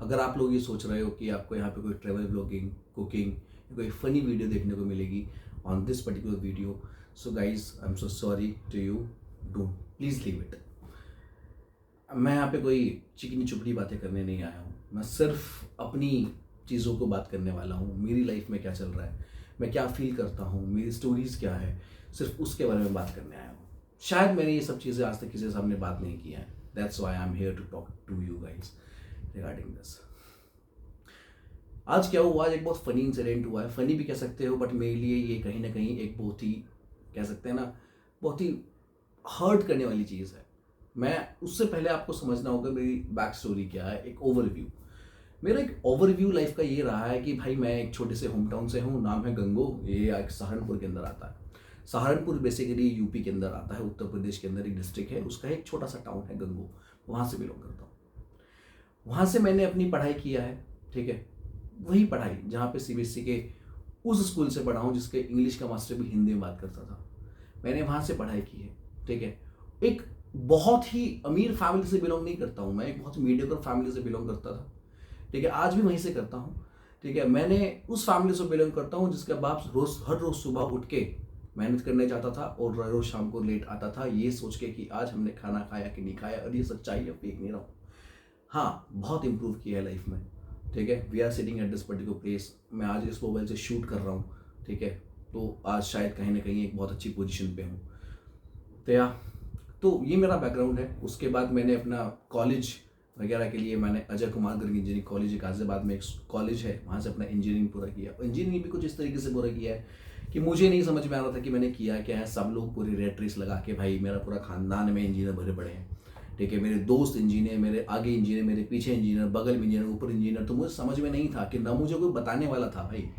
अगर आप लोग ये सोच रहे हो कि आपको यहाँ पे कोई ट्रैवल ब्लॉगिंग, कुकिंग, कोई फनी वीडियो देखने को मिलेगी on this particular video, so guys I am so sorry to you, don't, please leave it. मैं यहाँ पे कोई चिकनी चुपड़ी बातें करने नहीं आया हूँ, मैं सिर्फ अपनी चीज़ों को बात करने वाला हूँ। मेरी लाइफ में क्या चल रहा है, मैं क्या फील करता हूँ, मेरी स्टोरीज़ क्या है, सिर्फ उसके बारे में बात करने आया हूँ। शायद मैंने ये सब चीज़ें आज तक किसी के सामने बात नहीं किया है, that's why I am here to talk to you guys regarding this. आज क्या हुआ, आज एक बहुत फ़नी इंसिडेंट हुआ है, फ़नी भी कह सकते हो, बट मेरे लिए ये कहीं ना कहीं एक बहुत ही, कह सकते हैं ना, बहुत ही हर्ट करने वाली चीज़ है। मैं उससे पहले आपको समझना होगा मेरी बैक स्टोरी क्या है, एक ओवरव्यू। मेरा एक ओवरव्यू लाइफ का ये रहा है कि भाई मैं एक छोटे से होम टाउन से हूँ, नाम है गंगो, ये एक सहारनपुर के अंदर आता है। सहारनपुर बेसिकली यूपी के अंदर आता है, उत्तर प्रदेश के अंदर एक डिस्ट्रिक्ट है, उसका एक छोटा सा टाउन है गंगो, वहाँ से बिलोंग करता हूँ। वहाँ से मैंने अपनी पढ़ाई किया है, ठीक है, वही पढ़ाई जहाँ पे सीबीएसई के उस स्कूल से पढ़ा हूँ जिसके इंग्लिश का मास्टर भी हिंदी में बात करता था, मैंने वहाँ से पढ़ाई की है, ठीक है। एक बहुत ही अमीर फैमिली से बिलोंग नहीं करता हूँ मैं, एक बहुत मीडियोकर फैमिली से बिलोंग करता था, ठीक है, आज भी वहीं से करता हूँ, ठीक है। मैंने उस फैमिली से बिलोंग करता हूँ जिसका बाप हर रोज़ सुबह उठ के मेहनत करने जाता था और रोज़ शाम को लेट आता था, ये सोच के कि आज हमने खाना खाया कि नहीं खाया, और ये सच्चाई है, फेक नहीं रहा हूँ। हाँ, बहुत इंप्रूव किया है लाइफ में, ठीक है। We are sitting at this particular place, मैं आज इस मोबाइल से शूट कर रहा हूँ, ठीक है, तो आज शायद कहीं ना कहीं एक बहुत अच्छी पोजीशन पे हूँ। तो ये मेरा बैकग्राउंड है। उसके बाद मैंने अपना कॉलेज वगैरह के लिए मैंने अजय कुमार गर्ग इंजीनियरिंग कॉलेज गाजियाबाद में एक कॉलेज है, वहाँ से अपना इंजीनियरिंग पूरा किया। इंजीनियरिंग भी कुछ इस तरीके से पूरा किया है कि मुझे नहीं समझ में आ रहा था कि मैंने किया क्या है। सब लोग पूरी रेट रेस लगा के, भाई मेरा पूरा खानदान में इंजीनियर भरे पड़े हैं, ठीक है, मेरे दोस्त इंजीनियर, मेरे आगे इंजीनियर, मेरे पीछे इंजीनियर, बगल में इंजीनियर, ऊपर इंजीनियर। तो मुझे समझ में नहीं था कि ना मुझे कोई बताने वाला था भाई,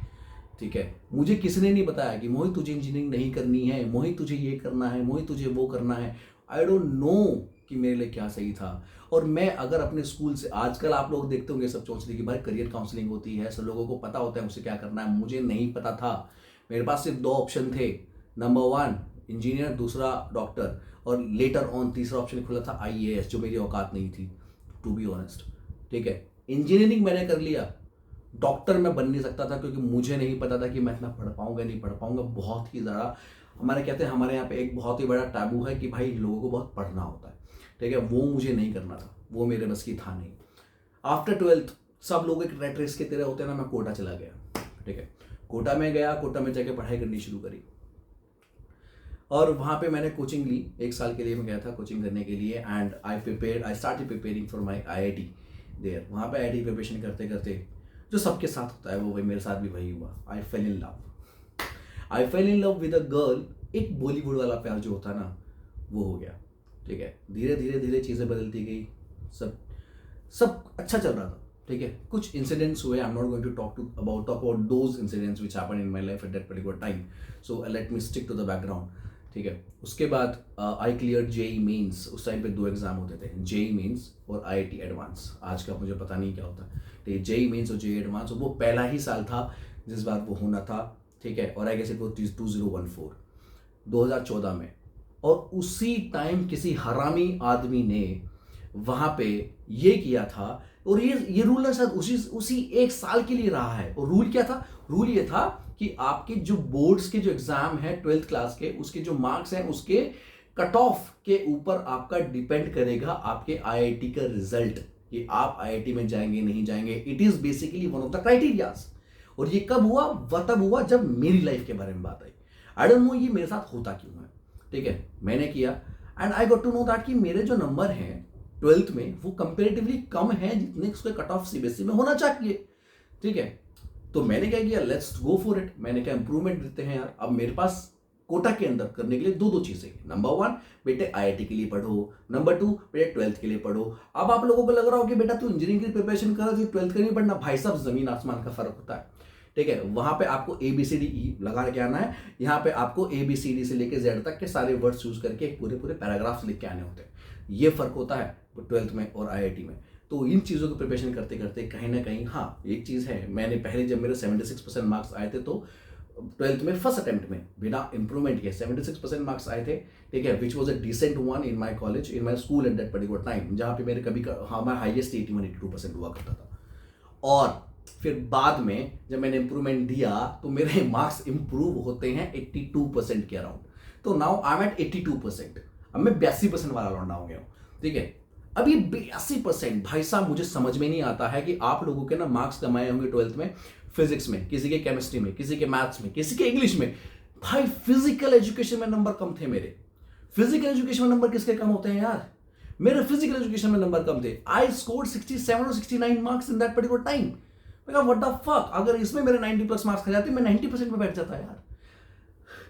ठीक है। मुझे किसी ने नहीं बताया कि मोहित तुझे इंजीनियरिंग नहीं करनी है, मोहित तुझे ये करना है, मोहित तुझे वो करना है। आई डोंट नो कि मेरे लिए क्या सही था। और मैं अगर अपने स्कूल से, आजकल आप लोग देखते होंगे सब सोचते कि भाई करियर काउंसलिंग होती है, सब लोगों को पता होता है मुझे क्या करना है, मुझे नहीं पता था। मेरे पास सिर्फ दो ऑप्शन थे, नंबर 1 इंजीनियर, दूसरा डॉक्टर, और लेटर ऑन तीसरा ऑप्शन खुला था आईएएस, जो मेरी औकात नहीं थी टू बी ऑनेस्ट, ठीक है। इंजीनियरिंग मैंने कर लिया, डॉक्टर मैं बन नहीं सकता था क्योंकि मुझे नहीं पता था कि मैं इतना पढ़ पाऊंगा नहीं पढ़ पाऊंगा। बहुत ही ज़्यादा हमारे कहते हैं, हमारे यहाँ पे एक बहुत ही बड़ा टैबू है कि भाई लोगों को बहुत पढ़ना होता है, ठीक है, वो मुझे नहीं करना था, वो मेरे बस की था नहीं। आफ्टर 12th सब लोग एक रेट रेस की तरह होते हैं ना, मैं कोटा चला गया, ठीक है। कोटा में गया, कोटा में जाके पढ़ाई करनी शुरू करी, और वहाँ पे मैंने कोचिंग ली। 1 साल के लिए मैं गया था कोचिंग करने के लिए, and I started preparing for my IIT there. वहाँ पे IIT प्रिपरेशन करते करते जो सबके साथ होता है वो भाई मेरे साथ भी वही हुआ। I fell in love with a girl. एक बॉलीवुड वाला प्यार जो होता है ना, वो हो गया, ठीक है। धीरे धीरे धीरे चीज़ें बदलती गई, सब सब अच्छा चल रहा था, ठीक है। कुछ इंसिडेंट्स हुए, I am not going to talk about those incidents which happened in my life at that particular time, so let me stick to the background, ठीक है। उसके बाद आई क्लियर जेई मेंस। उस टाइम पे 2 exam होते थे, JEE Mains और IIT advance. आज का मुझे पता नहीं क्या होता है, तो जेई मेंस और जेई एडवांस, वो पहला ही साल था जिस बार वो होना था, ठीक है। और आई गेस इट वाज 2014 में। और उसी टाइम किसी हरामी आदमी ने वहां पे ये किया था, और ये रूल ना शायद उसी 1 साल के लिए रहा है। और रूल क्या था? रूल ये था कि आपके जो बोर्ड्स के जो एग्जाम है 12th क्लास के, उसके जो मार्क्स हैं उसके कट ऑफ के ऊपर आपका डिपेंड करेगा आपके IIT का रिजल्ट, कि आप IIT में जाएंगे नहीं जाएंगे। It is basically one of the criterias. और ये कब हुआ? वह तब हुआ जब मेरी लाइफ के बारे में बात आई। आई डोंट नो ये मेरे साथ होता क्यों है, ठीक है। मैंने किया and I got to know that कि मेरे जो नंबर हैं 12th में वो कंपेरेटिवली कम है जितने उसके कट ऑफ CBSE में होना चाहिए, ठीक है। तो मैंने क्या किया, लेट्स गो फॉर इट। मैंने क्या इंप्रूवमेंट देते हैं यार। अब मेरे पास कोटा के अंदर करने के लिए दो चीजें, नंबर 1 बेटे IIT के लिए पढ़ो, नंबर 2 बेटे 12th के लिए पढ़ो। अब आप लोगों को लग रहा हो कि बेटा तू इंजीनियरिंग की प्रिपरेशन कर रहा है, 12th के लिए पढ़ना। भाई साहब जमीन आसमान का फर्क होता है, ठीक है। वहां पे आपको ABCDE लगा के आना है, यहाँ पे आपको ABCD से लेके Z तक के सारे वर्ड्स यूज करके पूरे पैराग्राफ्स लिख के आने होते हैं। ये फर्क होता है 12th में और IIT में। तो इन चीज़ों की प्रिपरेशन करते करते कहीं ना कहीं, हाँ एक चीज़ है, मैंने पहले जब मेरे 76% मार्क्स आए थे तो 12th में फर्स्ट अटेम्प्ट में बिना इंप्रूवमेंट के 76% मार्क्स आए थे, ठीक है, which was a decent one in my college, in my school at that particular time, जहाँ पे मेरे कभी, हाँ, मैं हाइएस्ट 81-82% हुआ करता था, और फिर बाद में जब मैंने इंप्रूवमेंट दिया तो मेरे मार्क्स इंप्रूव होते हैं 82% के अराउंड। तो नाउ आई एम एट 82%। अब मैं 82% वाला लौंडा हो गया हूँ, ठीक है। अब ये 82% भाई साहब, मुझे समझ में नहीं आता है कि आप लोगों के ना मार्क्स कमाए होंगे 12th में फिजिक्स में, किसी के केमिस्ट्री में, किसी के मैथ्स में, किसी के इंग्लिश में। भाई फिजिकल एजुकेशन में नंबर कम थे मेरे। फिजिकल एजुकेशन में नंबर किसके कम होते हैं यार? मेरे फिजिकल एजुकेशन में नंबर कम थे। आई स्कोर्ड 67 और 69 marks in that particular time. मैं व्हाट द फक, अगर इसमें मेरे 90+ मार्क्स आ जाते मैं 90% में बैठ जाता यार।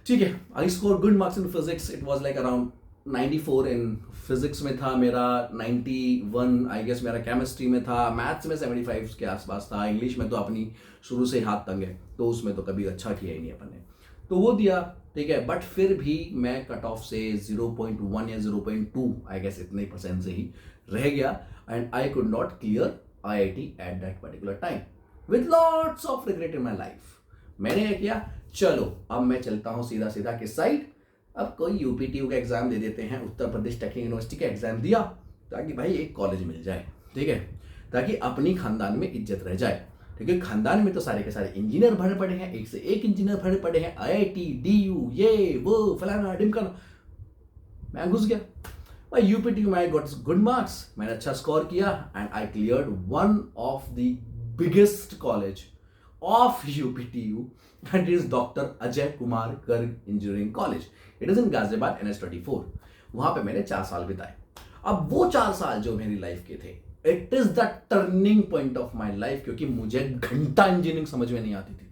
ठीक है, I score good marks in physics. It was like around 94 in physics में था मेरा, 91 आई गेस मेरा केमिस्ट्री में था, मैथ्स में 75 के आसपास था, इंग्लिश में तो अपनी शुरू से हाथ तंग है तो उसमें तो कभी अच्छा किया ही नहीं अपन ने, तो वो दिया, ठीक है। बट फिर भी मैं कट ऑफ से 0.1 या 0.2 आई गेस इतने % से ही रह गया and I could not clear IIT eight that particular time with lots of regret in my life. मैंने ये किया, चलो अब मैं चलता हूँ सीधा सीधा किस साइड, अब कोई UPTU का एग्जाम दे देते हैं, उत्तर प्रदेश टेक्निकल यूनिवर्सिटी का एग्जाम दिया ताकि भाई एक कॉलेज मिल जाए, ठीक है, ताकि अपनी खानदान में इज्जत रह जाए। क्योंकि खानदान में तो सारे के सारे इंजीनियर भरे पड़े हैं, एक से एक इंजीनियर भरे पड़े हैं, IIT DU ये वो फलाना ढिमकाना। मैं घुस गया भाई UPTU में, आई गॉट गुड मार्क्स, मैंने अच्छा स्कोर किया and I cleared one of the biggest college of UPTU and it is Dr. Ajay Kumar Garg Engineering College. It is in Ghaziabad NS24. वहां पे मैंने 4 साल बिताए। अब वो 4 साल जो मेरी लाइफ के थे, it is the turning point of my life, क्योंकि मुझे घंटा इंजीनियरिंग समझ में नहीं आती थी।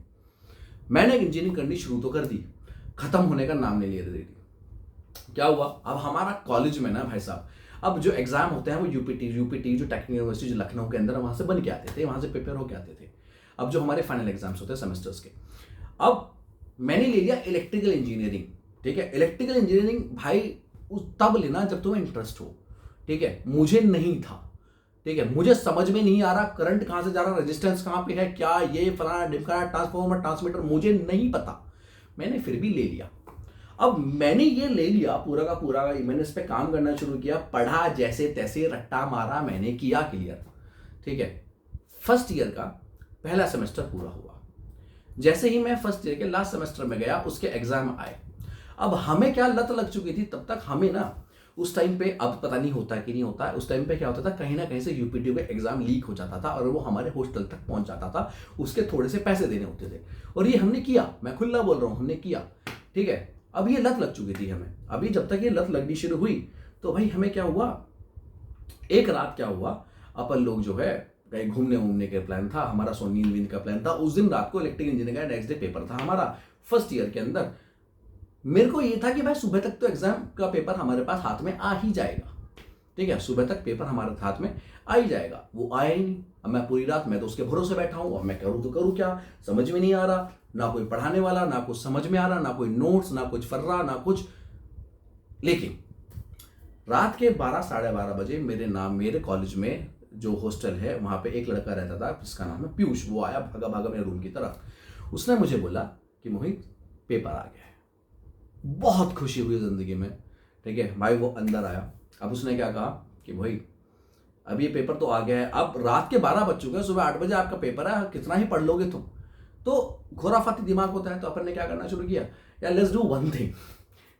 मैंने इंजीनियरिंग करनी शुरू तो कर दी, खत्म होने का नाम नहीं ले रही थी। क्या हुआ, अब हमारा कॉलेज में ना भाई साहब, अब जो एग्जाम होते हैं वो यूपीटी जो टेक्निकल यूनिवर्सिटी जो लखनऊ के अंदर, वहां से बन के आते थे, वहां से प्रिपेयर होके आते थे। अब जो हमारे फाइनल एग्जाम्स होते हैं सेमेस्टर्स के, अब मैंने ले लिया इलेक्ट्रिकल इंजीनियरिंग, ठीक है। इलेक्ट्रिकल इंजीनियरिंग भाई तब लेना जब तुम्हें इंटरेस्ट हो, ठीक है। मुझे नहीं था, ठीक है, मुझे समझ में नहीं आ रहा करंट कहां से जा रहा, रेजिस्टेंस कहां पे है, क्या ये फलाना ढिमकाना ट्रांसफॉर्मर ट्रांसमीटर, मुझे नहीं पता, मैंने फिर भी ले लिया। अब मैंने ये ले लिया पूरा का पूरा, मैंने इस पर काम करना शुरू किया, पढ़ा जैसे तैसे, रट्टा मारा, मैंने किया क्लियर, ठीक है। फर्स्ट ईयर का पहला सेमेस्टर पूरा हुआ। जैसे ही मैं फर्स्ट ईयर के लास्ट सेमेस्टर में गया, उसके एग्जाम आए। अब हमें क्या लत लग चुकी थी तब तक, हमें ना उस टाइम पे, अब पता नहीं होता कि नहीं होता, उस टाइम पे क्या होता था, कहीं ना कहीं से UPTU का एग्जाम लीक हो जाता था और वो हमारे हॉस्टल तक पहुंच जाता था, उसके थोड़े से पैसे देने होते थे, और ये हमने किया, मैं खुला बोल रहा हूँ, हमने किया, ठीक है। अब ये लत लग चुकी थी हमें। अभी जब तक ये लत लगनी शुरू हुई तो भाई हमें क्या हुआ, एक रात क्या हुआ, अपन लोग जो है कहीं घूमने वूमने का प्लान था हमारा, सोनी नींद का प्लान था। उस दिन रात को इलेक्ट्रिकल इंजीनियरिंग का नेक्स्ट डे पेपर था हमारा फर्स्ट ईयर के अंदर। मेरे को ये था कि भाई सुबह तक तो एग्जाम का पेपर हमारे पास हाथ में आ ही जाएगा, ठीक है, सुबह तक पेपर हमारे हाथ में आ ही जाएगा। वो आया ही नहीं। अब मैं पूरी रात, मैं तो उसके भरोसे बैठा हूँ, और मैं करूँ तो करूँ क्या, समझ में नहीं आ रहा, ना कोई पढ़ाने वाला, ना कुछ समझ में आ रहा, ना कोई नोट्स, ना कुछ फर्रा, ना कुछ। लेकिन रात के 12 साढ़े 12 बजे मेरे कॉलेज में जो हॉस्टल है वहां पे एक लड़का रहता था जिसका नाम है पीयूष। वो आया भागा भागा मेरे रूम की तरफ, उसने मुझे बोला कि मोहित पेपर आ गया है। बहुत खुशी हुई जिंदगी में, ठीक है भाई। वो अंदर आया, अब उसने क्या कहा कि भाई अब ये पेपर तो आ गया है, अब रात के 12 बज चुके हैं, सुबह 8 बजे आपका पेपर है, कितना ही पढ़ लोगे तुम। तो खुराफाती दिमाग होता है, तो अपन ने क्या करना शुरू किया, यार लेट्स डू वन थिंग,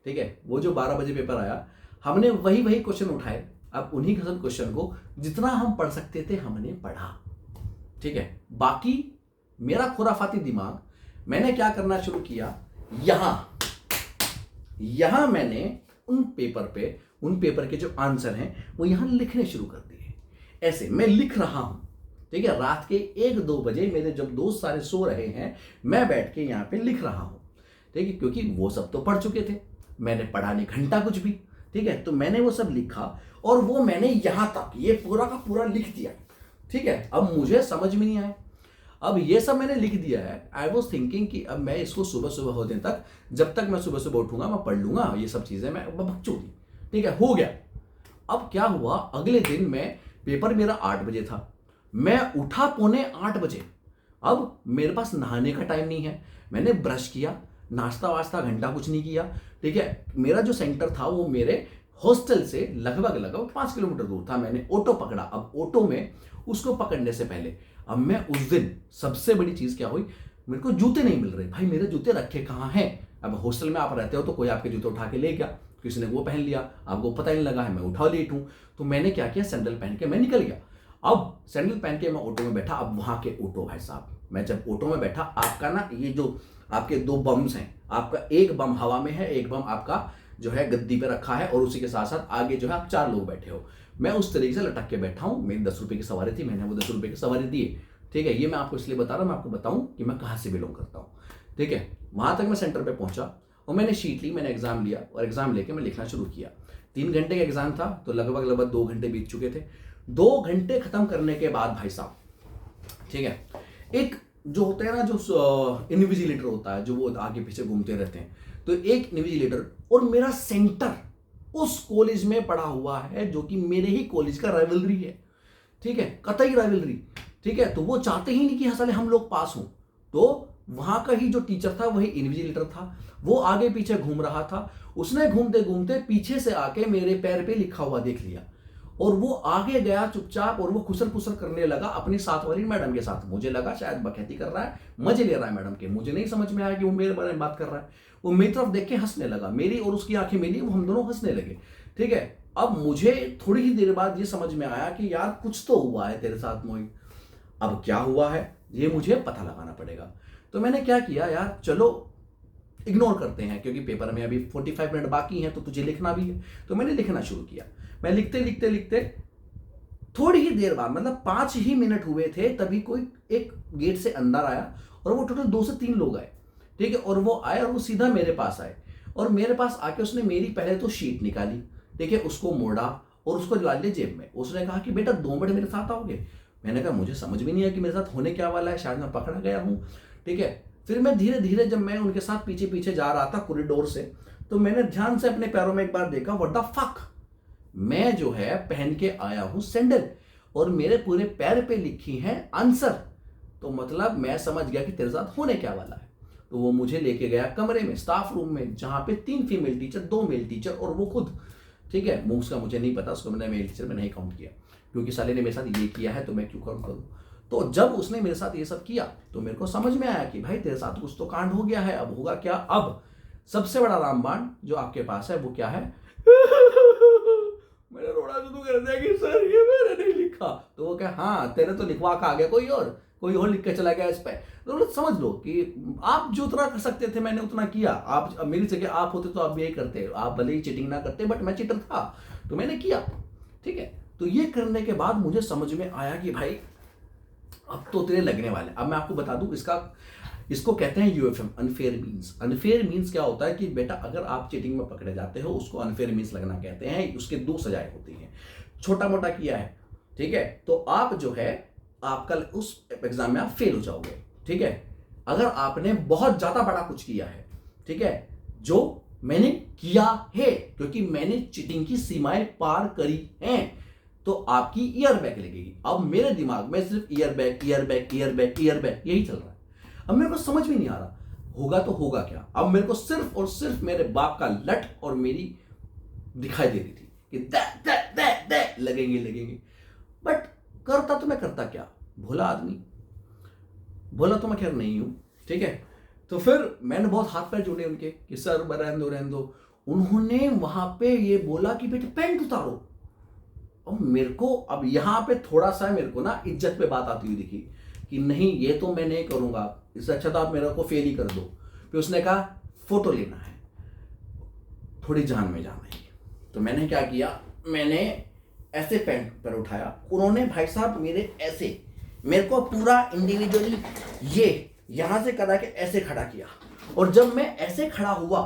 ठीक है। वो जो 12 बजे पेपर आया, हमने वही क्वेश्चन उठाए। अब उन्हीं क्वेश्चन को जितना हम पढ़ सकते थे हमने पढ़ा, ठीक है। बाकी मेरा खुराफाती दिमाग, मैंने क्या करना शुरू किया, यहां मैंने उन पेपर के जो आंसर हैं वो यहां लिखने शुरू कर दिए। ऐसे मैं लिख रहा हूं, ठीक है। रात के 1-2 बजे मेरे जब दोस्त सारे सो रहे हैं, मैं बैठ के यहां पे लिख रहा हूं, ठीक है, क्योंकि वो सब तो पढ़ चुके थे, मैंने पढ़ा नहीं घंटा कुछ भी, ठीक है। तो मैंने वो सब लिखा और वो मैंने यहां तक ये पूरा का पूरा लिख दिया, ठीक है। अब मुझे समझ में नहीं आया, अब ये सब मैंने लिख दिया है। आई वॉज थिंकिंग कि अब मैं इसको सुबह सुबह होने तक, जब तक मैं सुबह सुबह उठूंगा मैं पढ़ लूंगा ये सब चीजें, मैं बकचोदी, ठीक है, हो गया। अब क्या हुआ, अगले दिन पेपर मेरा 8 बजे था, मैं उठा 7:45 बजे। अब मेरे पास नहाने का टाइम नहीं है, मैंने ब्रश किया, नाश्ता वास्ता घंटा कुछ नहीं किया, ठीक है। मेरा जो सेंटर था वो मेरे हॉस्टल से लगभग 5 किलोमीटर दूर था। मैंने ऑटो पकड़ा। अब ऑटो में उसको पकड़ने से पहले अब मैं उस दिन सबसे बड़ी चीज़ क्या हुई, मेरे को जूते नहीं मिल रहे। भाई मेरे जूते रखे कहाँ हैं? अब हॉस्टल में आप रहते हो तो कोई आपके जूते उठा के ले गया, किसी ने वो पहन लिया, आपको पता ही नहीं लगा है, मैं उठा लेट हूँ। तो मैंने क्या किया, सैंडल पहन के मैं निकल गया। अब सैंडल पहन के मैं ऑटो में बैठा। अब वहाँ के ऑटो भाई साहब, मैं जब ऑटो में बैठा, आपका ना ये जो आपके 2 बम्स हैं, आपका एक बम हवा में है, एक बम आपका जो है गद्दी पे रखा है, और उसी के साथ साथ आगे जो है आप 4 लोग बैठे हो। मैं उस तरीके से लटक के बैठा हूँ। मेरी 10 रुपये की सवारी थी, मैंने वो 10 रुपये की सवारी दिए। ठीक है, ये मैं आपको इसलिए बता रहा हूँ, मैं आपको बताऊँ कि मैं कहाँ से बिलोंग करता हूँ। ठीक है, वहाँ तक मैं सेंटर पे पहुँचा और मैंने शीट ली, मैंने एग्जाम लिया, और एग्जाम लेके मैं लिखना शुरू किया। 3 घंटे का एग्जाम था, तो लगभग 2 घंटे बीत चुके थे। 2 घंटे खत्म करने के बाद भाई साहब, ठीक है, एक जो होता है ना, जो इन्विजिलेटर होता है, जो वो आगे पीछे घूमते रहते हैं, तो एक इन्विजिलेटर और मेरा सेंटर उस कॉलेज में पड़ा हुआ है, जो कि मेरे ही कॉलेज का राइवलरी है। ठीक है, कतई राइवलरी। ठीक है, तो वो चाहते ही नहीं कि साले हम लोग पास हों। तो वहां का ही जो टीचर था वही इन्विजिलेटर था, वो आगे पीछे घूम रहा था। उसने घूमते घूमते पीछे से आके मेरे पैर पे लिखा हुआ देख लिया, और वो आगे गया चुपचाप, और वो खुसर खुसर करने लगा अपनी साथ वाली मैडम के साथ। मुझे लगा शायद बकैती कर रहा है, मजे ले रहा है मैडम के। मुझे नहीं समझ में आया कि वो मेरे बारे में बात कर रहा है। वो मेरी तरफ देख के हंसने लगा, मेरी और उसकी आंखें मिली, वो हम दोनों हंसने लगे। ठीक है, अब मुझे थोड़ी ही देर बाद ये समझ में आया कि यार कुछ तो हुआ है तेरे साथ मोहित। अब क्या हुआ है ये मुझे पता लगाना पड़ेगा। तो मैंने क्या किया, यार चलो इग्नोर करते हैं, क्योंकि पेपर में अभी 45 मिनट बाकी हैं, तो तुझे लिखना भी है। तो मैंने लिखना शुरू किया। मैं लिखते लिखते लिखते थोड़ी ही देर बाद, मतलब 5 ही मिनट हुए थे, तभी कोई एक गेट से अंदर आया, और वो टोटल 2 से 3 लोग आए। ठीक है, और वो आए और वो सीधा मेरे पास आए, और मेरे पास आके उसने मेरी पहले तो शीट निकाली। ठीक है, उसको मोड़ा और उसको डाल दिया जेब में। उसने कहा कि बेटा 2 मिनट मेरे साथ आओगे। मैंने कहा मुझे समझ भी नहीं आया कि मेरे साथ होने क्या वाला है, शायद मैं पकड़ा गया हूँ। ठीक है, फिर मैं धीरे धीरे, जब मैं उनके साथ पीछे पीछे जा रहा था कॉरिडोर से, तो मैंने ध्यान से अपने पैरों में एक बार देखा, व्हाट द फक, मैं जो है पहन के आया हूं सैंडल, और मेरे पूरे पैर पे लिखी है आंसर। तो मतलब मैं समझ गया कि तेरे साथ होने क्या वाला है। तो वो मुझे लेके गया कमरे में, स्टाफ रूम में, जहां पे 3 फीमेल टीचर, 2 मेल टीचर और वो खुद। ठीक है, मूव्स का मुझे नहीं पता, उसको मैंने मेल टीचर में नहीं काउंट किया, क्योंकि साले ने मेरे साथ ये किया है तो मैं क्यों काउंट करूं। तो जब उसने मेरे साथ ये सब किया, तो मेरे को समझ में आया कि भाई तेरे साथ कुछ तो कांड हो गया है। अब होगा क्या? अब सबसे बड़ा रामबाण जो आपके पास है वो क्या है? मैंने रोना शुरू कर दिया कि सर ये मैंने नहीं लिखा। तो वो क्या, हाँ तेरे तो लिखवा के आ गया कोई और लिख के चला गया इस पे। तो समझ लो कि आप जो उतना कर सकते थे मैंने उतना किया। आप मेरी जगह आप होते तो आप भी यही करते, आप भले ही चीटिंग ना करते, बट मैं चीटर था तो मैंने किया। ठीक है, तो ये करने के बाद मुझे समझ में आया कि भाई अब तो तेरे लगने वाले। अब मैं आपको बता दूं, इसको कहते हैं UFM, unfair means. Unfair means क्या होता है कि बेटा अगर आप चीटिंग में पकड़े जाते हो, उसको अनफेयर मीन्स लगना कहते हैं। उसके 2 सजाएं होती हैं। छोटा मोटा किया है, ठीक है, तो आप जो है आपका उस एग्जाम में आप फेल हो जाओगे। ठीक है, अगर आपने बहुत ज्यादा बड़ा कुछ किया है, ठीक है, जो मैंने किया है, क्योंकि मैंने चीटिंग की सीमाएं पार करी हैं, तो आपकी ईयर बैक लगेगी। अब मेरे दिमाग में सिर्फ ईयर बैक यही चल रहा है। अब मेरे को समझ में नहीं आ रहा होगा तो होगा क्या। अब मेरे को सिर्फ और सिर्फ मेरे बाप का लट और मेरी दिखाई दे रही थी कि दे लगेंगे। बट करता तो मैं करता क्या, भोला आदमी, भोला तो मैं खैर नहीं हूं। ठीक है, तो फिर मैंने बहुत हाथ पैर जोड़े उनके कि सर रहने दो। उन्होंने वहां पे ये बोला कि बेटे पैंट उतारो। अब मेरे को अब यहां पे थोड़ा सा मेरे को ना इज्जत पे बात आती हुई दिखी कि नहीं ये तो मैं नहीं करूंगा, इससे अच्छा तो आप मेरे को फेल ही कर दो। फिर उसने कहा फोटो लेना है, थोड़ी जान में जान है। तो मैंने क्या किया, मैंने ऐसे पैंट पर उठाया। उन्होंने भाई साहब मेरे को पूरा इंडिविजुअली ये यहां से करा के ऐसे खड़ा किया, और जब मैं ऐसे खड़ा हुआ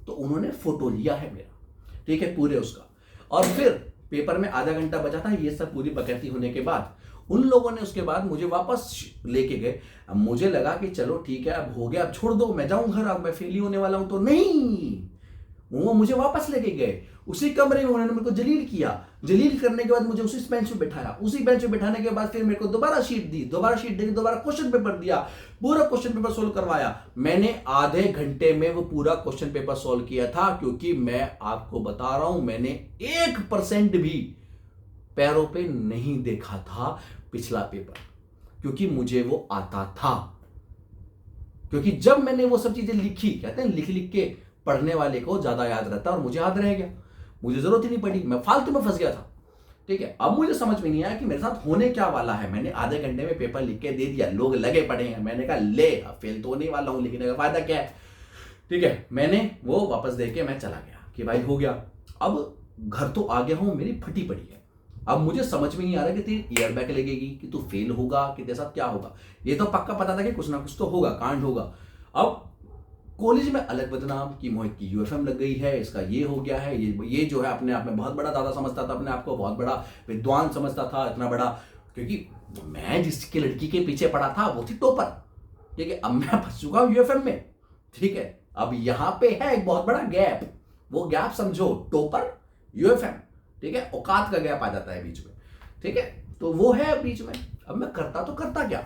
तो उन्होंने फोटो लिया है मेरा। ठीक है, पूरे उसका। और फिर पेपर में आधा घंटा बचा था, ये सब पूरी बकैती होने के बाद उन लोगों ने उसके बाद मुझे वापस लेके गए। अब मुझे लगा कि चलो ठीक है, अब हो गया, अब छोड़ दो, मैं जाऊं घर, अब मैं फेल ही होने वाला हूं। तो नहीं, वो मुझे वापस लेके गए उसी कमरे में। उन्होंने मेरे को जलील किया। जलील करने के बाद मुझे उसी बेंच पे बिठाया। उसी बेंच पे बिठाने के बाद फिर मेरे को दोबारा शीट दी, दोबारा क्वेश्चन पेपर दिया, पूरा क्वेश्चन पेपर सोल्व करवाया। मैंने आधे घंटे में वो पूरा क्वेश्चन पेपर सोल्व किया था, क्योंकि मैं आपको बता रहा हूं मैंने 1% भी पैरों पे नहीं देखा था पिछला पेपर, क्योंकि मुझे वो आता था। क्योंकि जब मैंने वो सब चीजें लिखी, कहते हैं लिख लिख के पढ़ने वाले को ज्यादा याद रहता है, और मुझे याद रह गया, मुझे जरूरत ही नहीं पड़ी, मैं फालतू में फंस गया था। ठीक है, अब मुझे समझ में नहीं आया कि मेरे साथ होने क्या वाला है। मैंने आधे घंटे में पेपर लिख के दे दिया, लोग लगे पड़े हैं, मैंने कहा ले अब फेल तो होने वाला हूं, लिखने का फायदा क्या है। ठीक है, मैंने वो वापस दे के मैं चला गया कि भाई हो गया। अब घर तो आ गया हूं, मेरी फटी पड़ी है। अब मुझे समझ में नहीं आ रहा कि तेरी ईयर बैक लगेगी, कि तू फेल होगा, कि तेरे साथ क्या होगा। ये तो पक्का पता था कि कुछ ना कुछ तो होगा, कांड होगा। अब कॉलेज में अलग बदनाम कि मोहित की यूएफएम लग गई है, इसका ये हो गया है, ये जो है अपने आप में बहुत बड़ा दादा समझता था, अपने आप को बहुत बड़ा विद्वान समझता था, इतना बड़ा। क्योंकि मैं जिसकी लड़की के पीछे पड़ा था वो थी टॉपर। ठीक है, अब मैं फंस चुका हूं यूएफएम में। ठीक है, अब यहां पे है एक बहुत बड़ा गैप। वो गैप समझो, टॉपर यूएफएम। ठीक है, औकात का गैप आ जाता है बीच में। ठीक है, तो वो है बीच में। अब मैं करता तो करता क्या।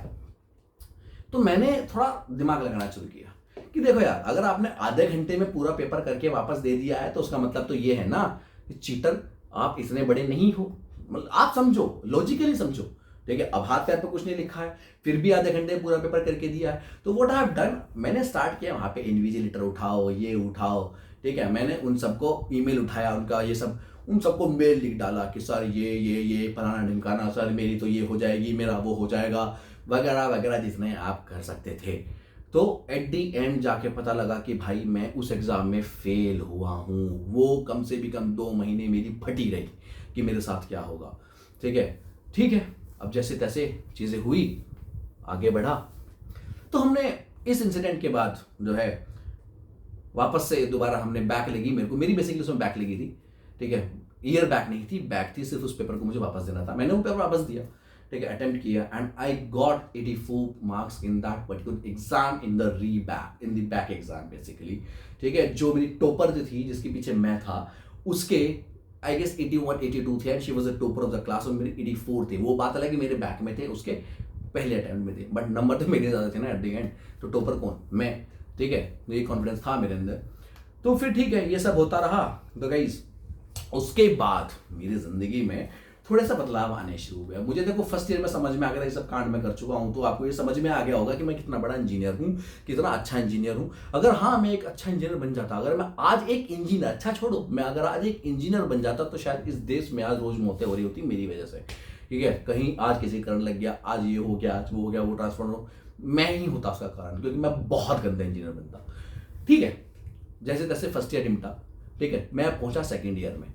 तो मैंने थोड़ा दिमाग लगाना शुरू किया कि देखो यार, अगर आपने आधे घंटे में पूरा पेपर करके वापस दे दिया है तो उसका मतलब तो ये है ना कि चीटर आप इतने बड़े नहीं हो। मतलब आप समझो, लॉजिकली समझो। ठीक है, अब हाथ पैर पे कुछ नहीं लिखा है, फिर भी आधे घंटे में पूरा पेपर करके दिया है। तो व्हाट आई हैव डन, मैंने स्टार्ट किया वहां पे इन्विजिलेटर उठाओ, ये उठाओ। ठीक है, मैंने उन सबको ईमेल उठाया, उनका ये सब, उन सबको मेल लिख डाला कि सर ये फलाना ढिमकाना, सर मेरी तो ये हो जाएगी, मेरा वो हो जाएगा, वगैरह वगैरह जितने आप कर सकते थे। तो एट दी एंड जाके पता लगा कि भाई मैं उस एग्जाम में फेल हुआ हूँ। वो कम से भी कम 2 महीने मेरी फटी रही कि मेरे साथ क्या होगा। ठीक है, अब जैसे तैसे चीज़ें हुई, आगे बढ़ा। तो हमने इस इंसिडेंट के बाद जो है वापस से दोबारा हमने बैक लगी मेरे को, मेरी बेसिकली उसमें बैक लगी थी। ठीक है, ईयर बैक नहीं थी, बैक थी, सिर्फ उस पेपर को मुझे वापस देना था। मैंने वो पेपर वापस दिया। ठीक है, अटेम्प्ट किया and I got 84 marks in that particular exam, in the back exam basically. ठीक है, जो मेरी टॉपर जो थी, जिसके पीछे मैं था, उसके आई गेस 81 82 थे and she was a topper of the class, और मेरे 84 थे। वो बात अलग कि मेरे बैक में थे, उसके पहले अटेम्प्ट में थे, बट नंबर तो मेरे ज़्यादा थे ना एट द एंड। तो टॉपर कौन, मैं। ठीक है, ये कॉन्फिडेंस था मेरे अंदर। तो फिर ठीक है, ये सब होता रहा। तो गाइस उसके बाद मेरी जिंदगी में थोड़ा सा बदलाव आने शुरू हुए। मुझे देखो फर्स्ट ईयर में समझ में आ गया, ये सब कांड में कर चुका हूं, तो आपको ये समझ में आ गया होगा कि मैं कितना बड़ा इंजीनियर हूं, कितना अच्छा इंजीनियर हूं। अगर हाँ मैं एक अच्छा इंजीनियर बन जाता, अगर मैं आज एक इंजीनियर, अच्छा छोड़ो, मैं अगर आज एक इंजीनियर बन जाता तो शायद इस देश में आज रोज मौतें हो रही होती मेरी वजह से। ठीक है, कहीं आज किसी करंट लग गया, आज ये हो गया, आज वो हो गया, वो ट्रांसफर हो, मैं ही होता उसका कारण, क्योंकि मैं बहुत गंदा इंजीनियर बनता। ठीक है, जैसे तैसे फर्स्ट ईयर निपटा। ठीक है, मैं पहुंचा सेकेंड ईयर में।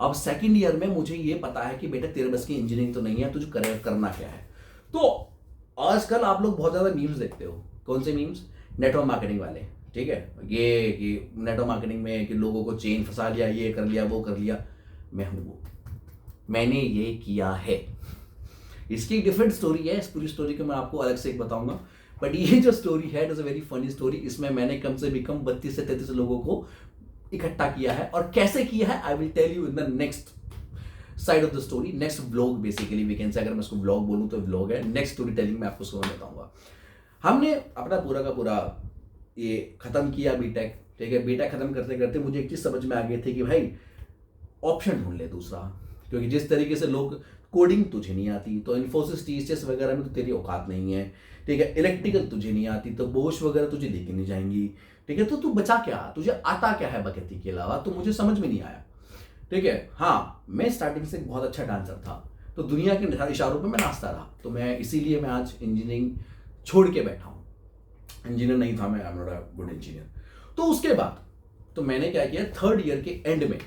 अब सेकंड ईयर में मुझे ये पता है कि बेटा तेरे बस की इंजीनियरिंग तो नहीं है, तुझे करना क्या है। तो आजकल आप लोग बहुत ज्यादा मीम्स देखते हो। कौन से मीम्स, नेटवर्क मार्केटिंग वाले। ठीक है, ये कि नेटवर्क मार्केटिंग में कि लोगों को चेन फंसा लिया, ये कर लिया, वो कर लिया। मैं हूं वो, मैंने ये किया है। इसकी एक डिफरेंट स्टोरी है, इस पूरी स्टोरी को मैं आपको अलग से एक बताऊंगा, बट ये जो स्टोरी है it is a very funny story. इसमें मैंने कम से भी कम 32 से 33 लोगों को इकट्ठा किया है, और कैसे किया है I will tell you in the next side of the story, next vlog basically we can say. अगर मैं उसको व्लॉग बोलूं तो व्लॉग है, नेक्स्ट स्टोरी टेलिंग में आपको उसको बताऊंगा। हमने अपना पूरा का पूरा ये खत्म किया बीटेक। ठीक है, बीटेक खत्म करते करते मुझे एक चीज समझ में आ गई थी कि भाई ऑप्शन ढूंढ ले दूसरा, क्योंकि जिस तरीके से लोग, कोडिंग तुझे नहीं आती तो इन्फोसिस टीसीएस वगैरह में तो तेरी औकात नहीं है। ठीक है, इलेक्ट्रिकल तुझे नहीं आती तो बोश वगैरह तुझे लेके नहीं जाएंगी। ठीक है, तो तू बचा क्या, तुझे आता क्या है बकैती के अलावा, तो मुझे समझ में नहीं आया। ठीक है, हाँ मैं स्टार्टिंग से बहुत अच्छा डांसर था, तो दुनिया के इशारों पे मैं नाचता रहा, तो मैं इसीलिए मैं आज इंजीनियरिंग छोड़ के बैठा हूँ। इंजीनियर नहीं था मैं, आई am not a good engineer. तो उसके बाद तो मैंने क्या किया, थर्ड ईयर के एंड में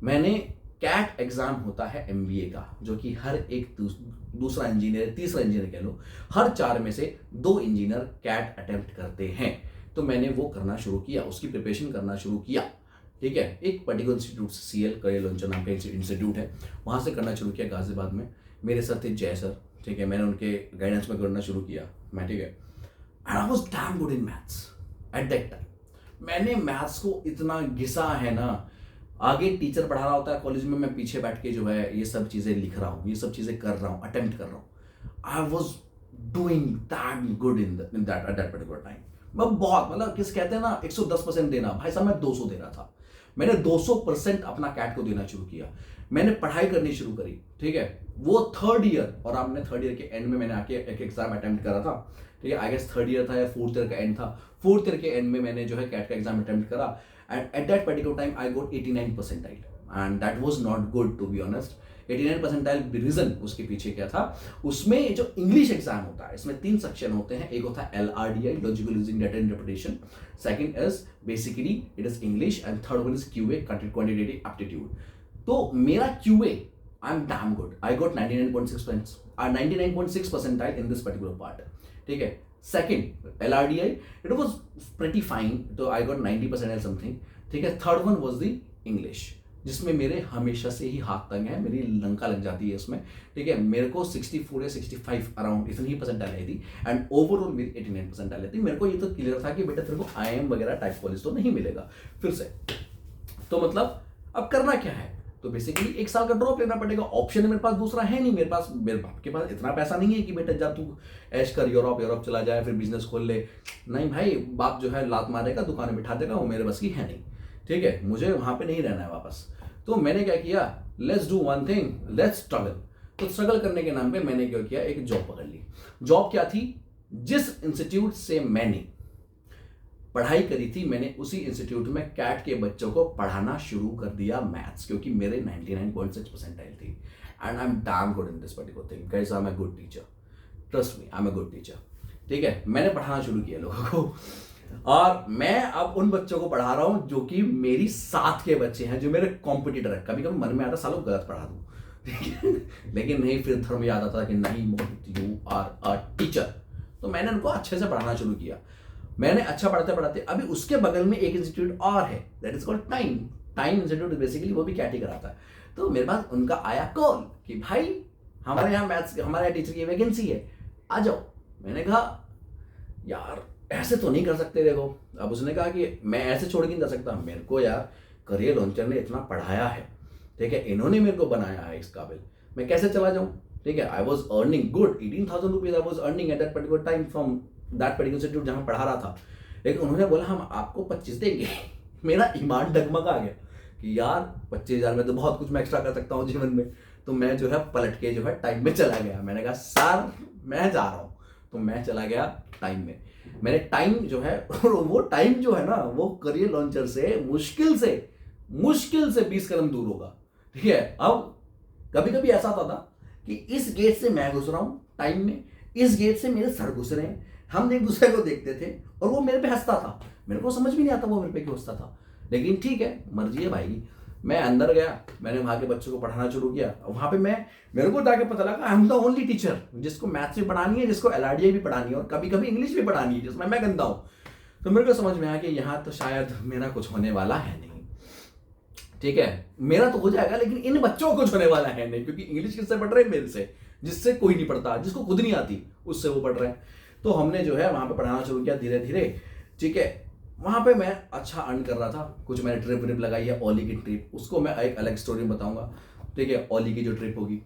मैंने कैट एग्जाम होता है एमबीए का, जो कि हर एक दूसरा इंजीनियर, तीसरा इंजीनियर कह लो, हर 4 में से 2 इंजीनियर कैट अटेम्प्ट करते हैं। तो मैंने वो करना शुरू किया, उसकी प्रिपरेशन करना शुरू किया। ठीक है, एक particular institute CL career launcher नाम का इंस्टीट्यूट है, वहाँ से करना शुरू किया गाजियाबाद में। मेरे सर थे जय सर। ठीक है, मैंने उनके गाइडेंस में करना शुरू किया मैं। ठीक है, and I was damn good in maths at that time. मैंने मैथ्स को इतना घिसा है ना, आगे टीचर पढ़ा रहा होता है कॉलेज में, मैं पीछे बैठ के जो है ये सब चीज़ें लिख रहा हूँ, ये सब चीज़ें कर रहा हूँ, अटेम्प्ट कर रहा हूँ। I was doing that good in that at that particular time. मैं बहुत, मतलब किस कहते हैं ना 110% देना, भाई साहब मैं 200 दे रहा था। मैंने 200% अपना कैट को देना शुरू किया, मैंने पढ़ाई करनी शुरू करी, ठीक है। वो थर्ड ईयर, और आपने थर्ड ईयर के एंड में मैंने आके एक एग्जाम अटेम्प्ट करा था, ठीक है। आई गेस थर्ड ईयर था या फोर्थ ईयर का एंड था, फोर्थ ईयर के एंड में मैंने जो है कैट का एग्जाम अटेम्प्ट करा, and at that particular time I got 89 percentile, and that was not good to be honest. 89 percentile reason उसके पीछे क्या था, उसमें जो इंग्लिश एग्जाम होता है इसमें 3 सेक्शन होते हैं। एक होता है LRDI, logical reasoning data interpretation, second is basically it is English, and third one is QA, quantitative aptitude. तो मेरा QA, I am damn good, I got 99.6 percentile in this particular part, ठीक है। Second LRDI, it was pretty fine, तो I got 90 percentile something, ठीक है। Third one was the English, जिसमें मेरे हमेशा से ही हाथ तंग है, मेरी लंका लग जाती है इसमें, ठीक है। मेरे को 64 या 65 अराउंड इतनी ही परसेंटाइल आई थी, एंड ओवरऑल मेरी 89 परसेंटाइल आई थी। मेरे को ये तो क्लियर था कि बेटा तेरे को IIM वगैरह टाइप कॉलेज तो नहीं मिलेगा फिर से, तो मतलब अब करना क्या है, तो बेसिकली 1 साल का ड्रॉप लेना पड़ेगा। ऑप्शन मेरे पास दूसरा है नहीं, मेरे बाप के पास इतना पैसा नहीं है कि बेटा जब तू ऐश कर यूरोप चला जाए फिर बिजनेस खोल ले, नहीं भाई, बाप जो है लात मारेगा, दुकान बिठा देगा, वो मेरे बस की है नहीं, ठीक है। मुझे वहां पे नहीं रहना है वापस। तो मैंने क्या किया, let's do one thing, let's struggle. तो स्ट्रगल करने के नाम पे मैंने क्या किया, एक जॉब पकड़ ली। जॉब क्या थी, जिस इंस्टीट्यूट से मैंने पढ़ाई करी थी, मैंने उसी इंस्टीट्यूट में कैट के बच्चों को पढ़ाना शुरू कर दिया मैथ्स, क्योंकि मेरे 99.6 परसेंटाइल थी, and I am damn good in this particular thing guys, I am a good teacher, trust me, I am a good teacher, ठीक है। मैंने पढ़ाना शुरू किया लोगों को, और मैं अब उन बच्चों को पढ़ा रहा हूं जो कि मेरी साथ के बच्चे हैं, जो मेरे कॉम्पिटिटर है। कभी कभी मन में आता सालों गलत पढ़ा दूं, ठीक है, लेकिन नहीं, फिर धर्म याद आता कि नहीं मोहित, यू आर अ टीचर। तो मैंने उनको अच्छे से पढ़ाना शुरू किया। मैंने अच्छा पढ़ाते पढ़ाते, अभी उसके बगल में एक इंस्टीट्यूट और है, that is called time institute, basically वो भी कैट ही कराता है। तो मेरे पास उनका आया कॉल कि भाई हमारे यहाँ मैथ्स, हमारे यहाँ टीचर की वैकेंसी है, आ जाओ। मैंने कहा यार ऐसे तो नहीं कर सकते, देखो। अब उसने कहा कि मैं ऐसे छोड़ के नहीं जा सकता, मेरे को यार करियर लॉन्चर ने इतना पढ़ाया है, ठीक है, इन्होंने मेरे को बनाया है इस काबिल, मैं कैसे चला जाऊं, ठीक है। I was earning good 18,000 rupees I was earning eight that particular time from that particular institute जहां पढ़ा रहा था। लेकिन उन्होंने बोला हम आपको 25 देंगे। मेरा ईमान डगमगा गया कि यार 25,000 में तो बहुत कुछ मैं एक्स्ट्रा कर सकता हूँ जीवन में। तो मैं जो है पलट के जो है टाइम में चला गया। मैंने कहा सर मैं जा रहा हूँ, तो मैं चला गया टाइम में। मैंने टाइम जो है वो टाइम जो है ना, वो करियर लॉन्चर से मुश्किल से 20 कदम दूर होगा, ठीक है। अब कभी कभी ऐसा होता था कि इस गेट से मैं घुस रहा हूं टाइम में, इस गेट से मेरे सर घुस रहे हैं, हम एक दूसरे को देखते थे और वो मेरे पे हंसता था। मेरे को समझ भी नहीं आता वो मेरे पे क्यों हंसता था, लेकिन ठीक है, मर्जी है भाई। मैं अंदर गया, मैंने वहां के बच्चों को पढ़ाना शुरू किया। वहां पे मेरे को जाके पता लगा I am the only teacher जिसको मैथ्स भी पढ़ानी है, जिसको LRDI भी पढ़ानी है और कभी कभी इंग्लिश भी पढ़ानी है, जिसमें मैं गंदा हूँ। तो मेरे को समझ में आया कि यहाँ तो शायद मेरा कुछ होने वाला है नहीं, ठीक है। मेरा तो हो जाएगा लेकिन इन बच्चों को कुछ होने वाला है नहीं, क्योंकि इंग्लिश किससे पढ़ रहे हैं, मेरे से, जिससे कोई नहीं पढ़ता, जिसको खुद नहीं आती उससे वो पढ़ रहे हैं। तो हमने जो है वहां पे पढ़ाना शुरू किया धीरे धीरे, ठीक है। वहां पे मैं अच्छा अर्न कर रहा था। कुछ मैंने ट्रिप लगाई है, ओली की ट्रिप, उसको मैं एक अलग स्टोरी बताऊंगा, ठीक है। ओली की जो ट्रिप होगी,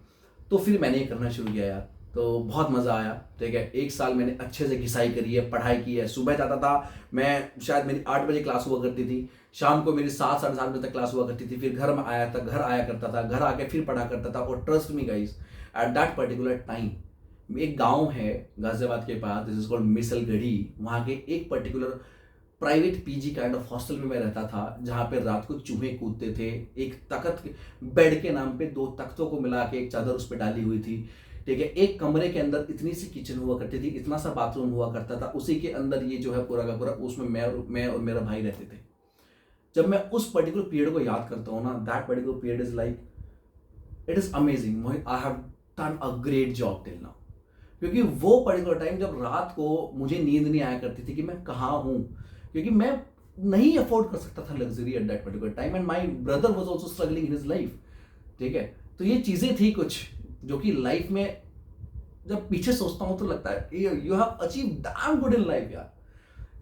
तो फिर मैंने ये करना शुरू किया यार, तो बहुत मज़ा आया, ठीक है। 1 साल मैंने अच्छे से घिसाई करी है, पढ़ाई की है। सुबह जाता था मैं, शायद मेरी 8 बजे क्लास हुआ करती थी, शाम को मेरी 7 साढ़े 7 बजे तक क्लास हुआ करती थी। फिर घर आया करता था, घर आके फिर पढ़ा करता था। और trust me guys, eight that particular time एक गांव है गाजियाबाद के पास, दिस इज कॉल्ड मिसलगढ़ी। वहाँ के एक particular private PG kind of hostel में मैं रहता था, जहाँ पे रात को चूहे कूदते थे। एक तख्त बेड के नाम पे 2 तख्तों को मिला के एक चादर उस पर डाली हुई थी, ठीक है। एक कमरे के अंदर इतनी सी किचन हुआ करती थी, इतना सा बाथरूम हुआ करता था, उसी के अंदर ये जो है पूरा का पूरा, उसमें मैं और मेरा भाई रहते थे। जब मैं उस पर्टिकुलर पीरियड को याद करता हूँ ना, that particular period is like, it is amazing Mohit, I have done a great job till now. क्योंकि वो पर्टिकुलर टाइम जब रात को मुझे नींद नहीं आया करती थी कि मैं कहाँ हूँ, क्योंकि मैं नहीं अफोर्ड कर सकता था luxury eight that particular time, and my brother was also struggling in his life, ठीक है। तो ये चीजें थी कुछ जो कि लाइफ में जब पीछे सोचता हूं तो लगता है you have achieve damn good in life यार,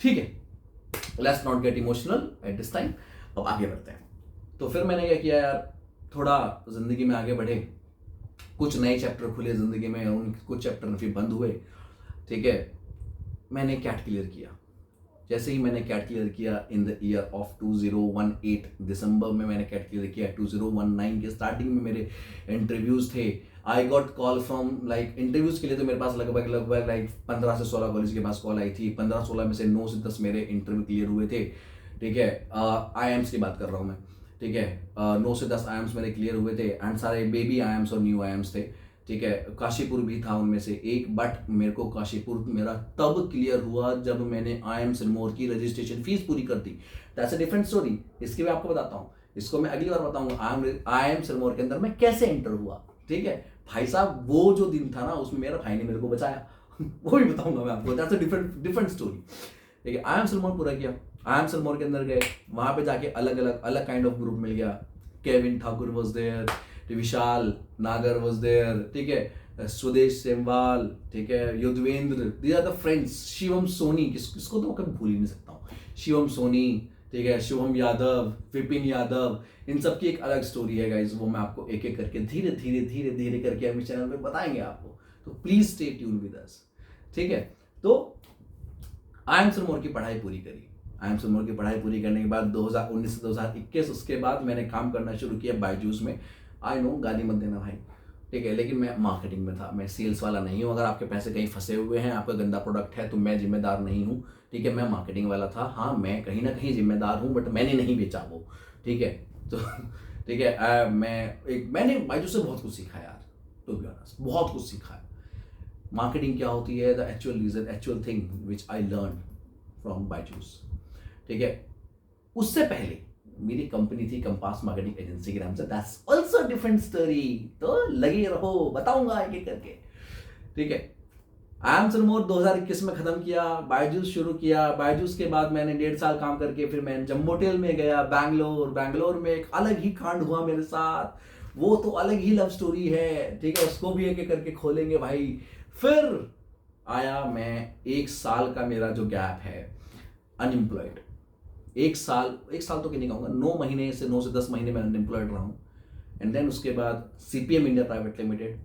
ठीक है। Let's not get emotional at this time, अब आगे बढ़ते हैं। तो फिर मैंने क्या किया यार, थोड़ा जिंदगी में आगे बढ़े, कुछ नए चैप्टर खुले जिंदगी में, उन कुछ चैप्टर फिर बंद हुए, ठीक है। मैंने कैट क्लियर किया, जैसे ही मैंने कैट क्लियर किया इन द ईयर ऑफ 2018 दिसंबर में मैंने कैट क्लियर किया, 2019 के स्टार्टिंग में मेरे इंटरव्यूज़ थे। I got call from like interviews के लिए तो मेरे पास लगभग लाइक 15 से 16 कॉलेज के पास कॉल आई थी। 15-16 में से 9 से 10 मेरे इंटरव्यू क्लियर हुए थे, ठीक है। IIMs की बात कर रहा हूँ मैं, ठीक है। 9 से 10 IIMs मेरे क्लियर हुए थे एंड सारे बेबी IIMs और न्यू IIMs थे, ठीक है। काशीपुर भी था उनमें से एक, बट मेरे को काशीपुर मेरा तब क्लियर हुआ जब मैंने IIM सिरमौर की रजिस्ट्रेशन फीस पूरी कर दी। दैट्स अ डिफरेंट स्टोरी, इसकी मैं आपको बताता हूँ, इसको मैं अगली बार बताऊंगा। IIM सिरमौर के अंदर मैं कैसे एंटर हुआ, ठीक है। भाई साहब वो जो दिन था ना, उसमें मेरा भाई ने मेरे को बचाया वो भी बताऊंगा मैं आपको। दैट्स अ डिफरेंट स्टोरी, ठीक है। IIM सिरमौर पूरा किया, IIM सिरमौर के अंदर गए, वहां पे जाके अलग काइंड ऑफ ग्रुप मिल गया। Kevin Thakur was there, Vishal Nagar was there, ठीक है। स्वदेश सेमवाल, ठीक है, Yudhvendra, these are the friends. Shivam Soni, किसको तो मैं कभी भूल ही नहीं सकता हूँ। शिवम सोनी, ठीक है, शुभम यादव, विपिन यादव, इन सब की एक अलग स्टोरी है गाइज। वो मैं आपको एक एक करके धीरे करके अपने चैनल पे बताएंगे आपको, तो please stay tune with us, ठीक है। तो IIM सिरमौर की पढ़ाई पूरी करी। IIM सिरमौर की पढ़ाई पूरी करने के बाद 2019 से 2021, उसके बाद मैंने काम करना शुरू किया बायजूस में। आई नो, गाली मत देना भाई, ठीक है, लेकिन मैं मार्केटिंग में था, मैं सेल्स वाला नहीं हूँ। अगर आपके पैसे कहीं फंसे हुए हैं, आपका गंदा प्रोडक्ट है, तो मैं जिम्मेदार नहीं हूँ, ठीक है। मैं मार्केटिंग वाला था। हाँ, मैं कहीं ना कहीं जिम्मेदार हूँ, बट मैंने नहीं बेचा वो, ठीक है। तो ठीक है, मैंने बायजूस से बहुत कुछ सीखा यार, टू बी ऑनेस्ट, बहुत कुछ सीखा है। मार्केटिंग क्या होती है, the actual reason, actual thing which I learn from Byju's, ठीक है। उससे पहले मेरी कंपनी थी कंपास मार्केटिंग एजेंसी के नाम से। दैट्स आल्सो डिफरेंट स्टोरी, तो लगे रहो, बताऊंगा एक एक करके, ठीक है। IIM सिरमौर 2021 में खत्म किया, बायजूस शुरू किया। बायजूस के बाद मैंने 1.5 साल काम करके फिर मैं जम्बोटेल में गया, बैंगलोर में एक अलग ही कांड हुआ मेरे साथ, वो तो अलग ही लव स्टोरी है, ठीक है। उसको भी एक एक करके खोलेंगे भाई। फिर आया मैं, 1 साल का मेरा जो गैप है अनएम्प्लॉयड, 1 साल तो नहीं कहूँगा, 9 महीने से 9 से 10 महीने में अनएम्प्लॉयड रहा हूँ। एंड देन उसके बाद CPM India private limited,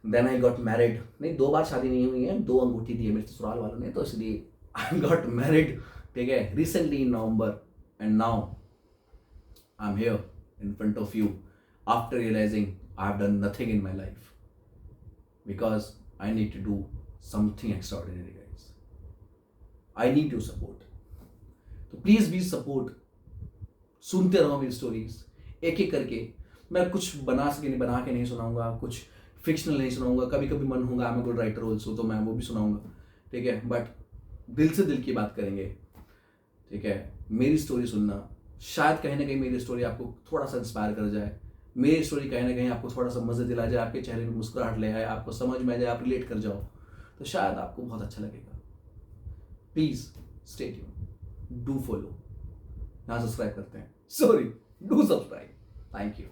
then I got married. नहीं, 2 बार शादी नहीं हुई है, 2 अंगूठी दी है मेरे ससुराल वालों ने, तो इसलिए आई गॉट मैरिड, ठीक है, recently in November. And now I am here in front of you after realising I have done nothing in my life, because I need to do something extraordinary guys. I need your support, तो please be support. सुनते रहो मेरी stories एक एक करके। मैं कुछ बना के नहीं सुनाऊंगा, कुछ फिक्शनल नहीं सुनाऊंगा। कभी कभी मन होगा, I am good writer also, तो मैं वो भी सुनाऊंगा, ठीक है। बट दिल से दिल की बात करेंगे, ठीक है। मेरी स्टोरी सुनना, शायद कहीं ना कहीं मेरी स्टोरी आपको थोड़ा सा इंस्पायर कर जाए, मेरी स्टोरी कहीं ना कहीं आपको थोड़ा सा मजे दिला जाए, आपके चेहरे में मुस्कुराहट ले आए, आपको समझ में आ जाए, आप रिलेट कर जाओ, तो शायद आपको बहुत अच्छा लगेगा। Please stay tune, do follow. यहाँ सब्सक्राइब करते हैं, sorry, do subscribe. Thank you.